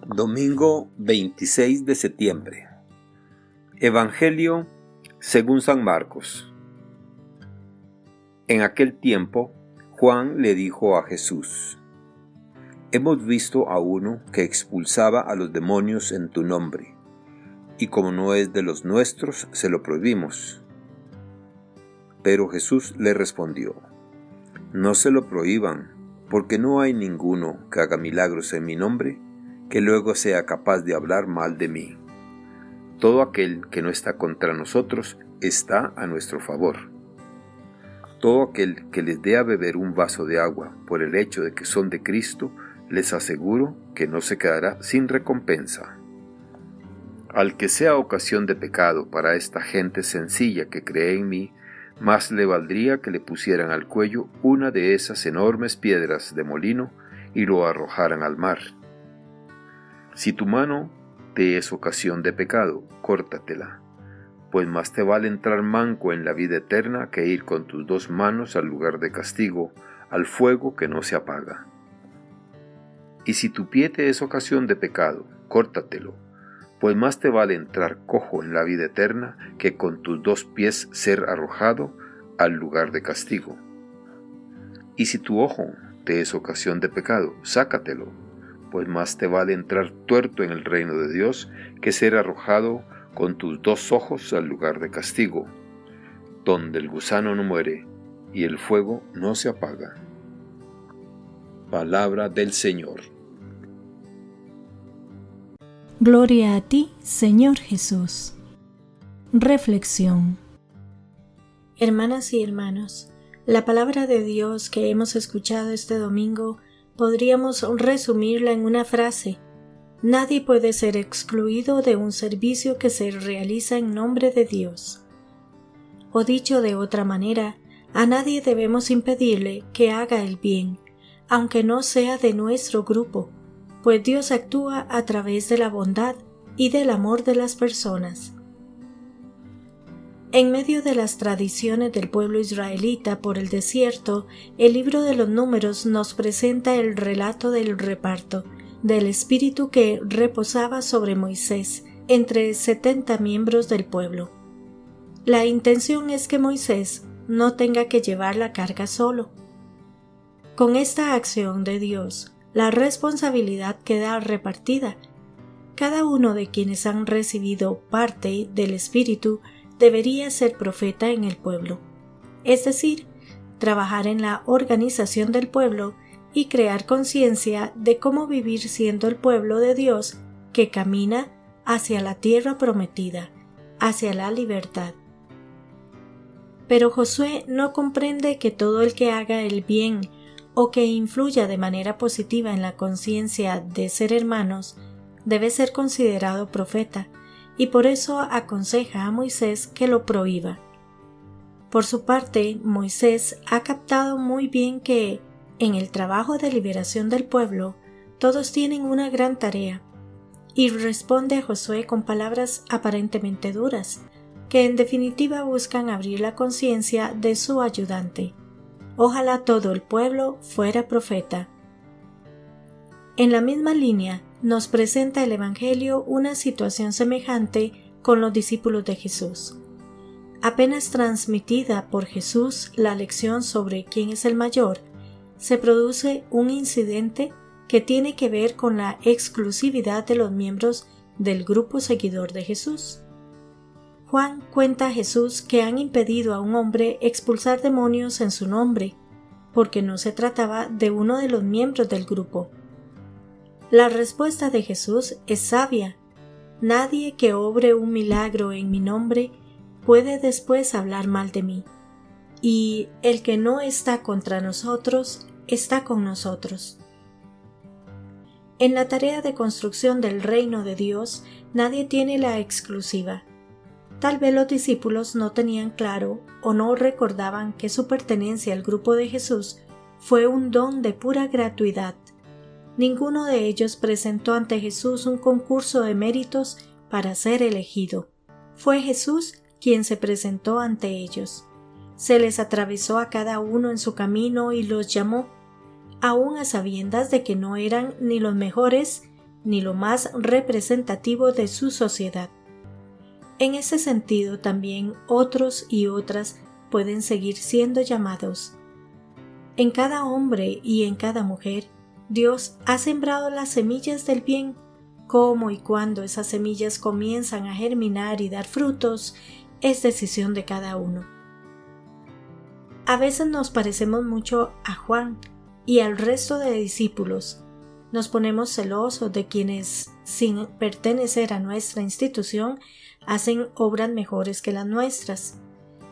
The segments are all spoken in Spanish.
Domingo 26 de septiembre. Evangelio según San Marcos. En aquel tiempo, Juan le dijo a Jesús: Hemos visto a uno que expulsaba a los demonios en tu nombre, y como no es de los nuestros, se lo prohibimos. Pero Jesús le respondió: No se lo prohíban, porque no hay ninguno que haga milagros en mi nombre que luego sea capaz de hablar mal de mí. Todo aquel que no está contra nosotros está a nuestro favor. Todo aquel que les dé a beber un vaso de agua por el hecho de que son de Cristo, les aseguro que no se quedará sin recompensa. Al que sea ocasión de pecado para esta gente sencilla que cree en mí, más le valdría que le pusieran al cuello una de esas enormes piedras de molino y lo arrojaran al mar. Si tu mano te es ocasión de pecado, córtatela, pues más te vale entrar manco en la vida eterna que ir con tus dos manos al lugar de castigo, al fuego que no se apaga. Y si tu pie te es ocasión de pecado, córtatelo, pues más te vale entrar cojo en la vida eterna que con tus dos pies ser arrojado al lugar de castigo. Y si tu ojo te es ocasión de pecado, sácatelo, pues más te vale entrar tuerto en el reino de Dios que ser arrojado con tus dos ojos al lugar de castigo, donde el gusano no muere y el fuego no se apaga. Palabra del Señor. Gloria a ti, Señor Jesús. Reflexión. Hermanas y hermanos, la palabra de Dios que hemos escuchado este domingo podríamos resumirla en una frase: nadie puede ser excluido de un servicio que se realiza en nombre de Dios. O dicho de otra manera, a nadie debemos impedirle que haga el bien, aunque no sea de nuestro grupo, pues Dios actúa a través de la bondad y del amor de las personas. En medio de las tradiciones del pueblo israelita por el desierto, el libro de los Números nos presenta el relato del reparto del espíritu que reposaba sobre Moisés entre 70 miembros del pueblo. La intención es que Moisés no tenga que llevar la carga solo. Con esta acción de Dios, la responsabilidad queda repartida. Cada uno de quienes han recibido parte del espíritu debería ser profeta en el pueblo, es decir, trabajar en la organización del pueblo y crear conciencia de cómo vivir siendo el pueblo de Dios que camina hacia la tierra prometida, hacia la libertad. Pero Josué no comprende que todo el que haga el bien o que influya de manera positiva en la conciencia de ser hermanos debe ser considerado profeta, y por eso aconseja a Moisés que lo prohíba. Por su parte, Moisés ha captado muy bien que, en el trabajo de liberación del pueblo, todos tienen una gran tarea, y responde a Josué con palabras aparentemente duras, que en definitiva buscan abrir la conciencia de su ayudante. Ojalá todo el pueblo fuera profeta. En la misma línea, nos presenta el Evangelio una situación semejante con los discípulos de Jesús. Apenas transmitida por Jesús la lección sobre quién es el mayor, se produce un incidente que tiene que ver con la exclusividad de los miembros del grupo seguidor de Jesús. Juan cuenta a Jesús que han impedido a un hombre expulsar demonios en su nombre, porque no se trataba de uno de los miembros del grupo. La respuesta de Jesús es sabia. Nadie que obre un milagro en mi nombre puede después hablar mal de mí. Y el que no está contra nosotros, está con nosotros. En la tarea de construcción del reino de Dios, nadie tiene la exclusiva. Tal vez los discípulos no tenían claro o no recordaban que su pertenencia al grupo de Jesús fue un don de pura gratuidad. Ninguno de ellos presentó ante Jesús un concurso de méritos para ser elegido. Fue Jesús quien se presentó ante ellos. Se les atravesó a cada uno en su camino y los llamó, aun a sabiendas de que no eran ni los mejores ni lo más representativo de su sociedad. En ese sentido, también otros y otras pueden seguir siendo llamados. En cada hombre y en cada mujer, Dios ha sembrado las semillas del bien. Cómo y cuándo esas semillas comienzan a germinar y dar frutos es decisión de cada uno. A veces nos parecemos mucho a Juan y al resto de discípulos. Nos ponemos celosos de quienes, sin pertenecer a nuestra institución, hacen obras mejores que las nuestras.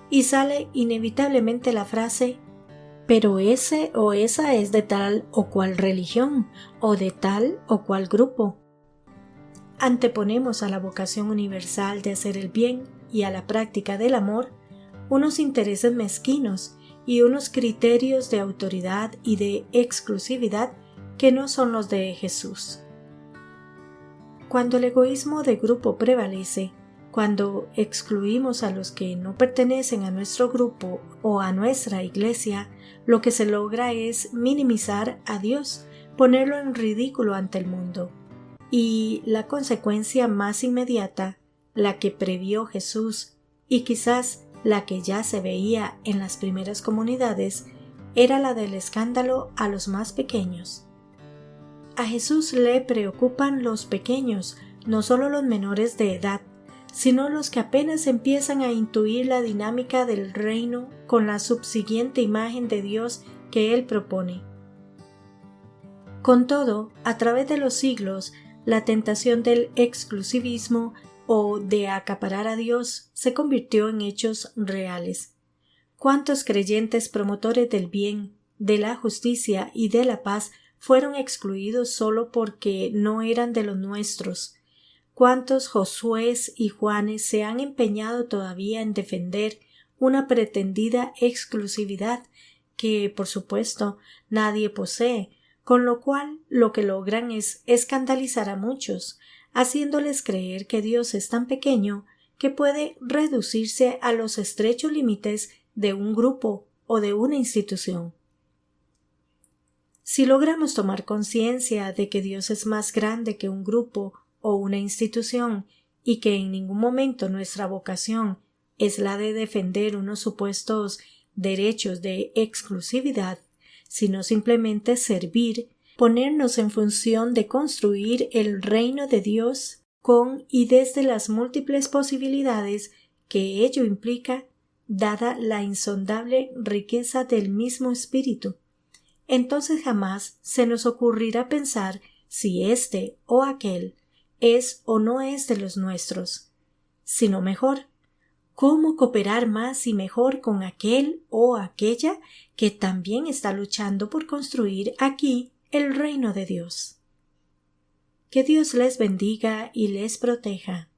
Y sale inevitablemente la frase: pero ese o esa es de tal o cual religión, o de tal o cual grupo. Anteponemos a la vocación universal de hacer el bien y a la práctica del amor unos intereses mezquinos y unos criterios de autoridad y de exclusividad que no son los de Jesús. Cuando el egoísmo de grupo prevalece, cuando excluimos a los que no pertenecen a nuestro grupo o a nuestra iglesia, lo que se logra es minimizar a Dios, ponerlo en ridículo ante el mundo. Y la consecuencia más inmediata, la que previó Jesús y quizás la que ya se veía en las primeras comunidades, era la del escándalo a los más pequeños. A Jesús le preocupan los pequeños, no solo los menores de edad, sino los que apenas empiezan a intuir la dinámica del reino con la subsiguiente imagen de Dios que Él propone. Con todo, a través de los siglos, la tentación del exclusivismo o de acaparar a Dios se convirtió en hechos reales. ¿Cuántos creyentes promotores del bien, de la justicia y de la paz fueron excluidos solo porque no eran de los nuestros? ¿Cuántos Josués y Juanes se han empeñado todavía en defender una pretendida exclusividad que, por supuesto, nadie posee, con lo cual lo que logran es escandalizar a muchos, haciéndoles creer que Dios es tan pequeño que puede reducirse a los estrechos límites de un grupo o de una institución? Si logramos tomar conciencia de que Dios es más grande que un grupo o una institución y que en ningún momento nuestra vocación es la de defender unos supuestos derechos de exclusividad, sino simplemente servir, ponernos en función de construir el reino de Dios con y desde las múltiples posibilidades que ello implica, dada la insondable riqueza del mismo espíritu, entonces jamás se nos ocurrirá pensar si este o aquel es o no es de los nuestros, sino mejor, cómo cooperar más y mejor con aquel o aquella que también está luchando por construir aquí el reino de Dios. Que Dios les bendiga y les proteja.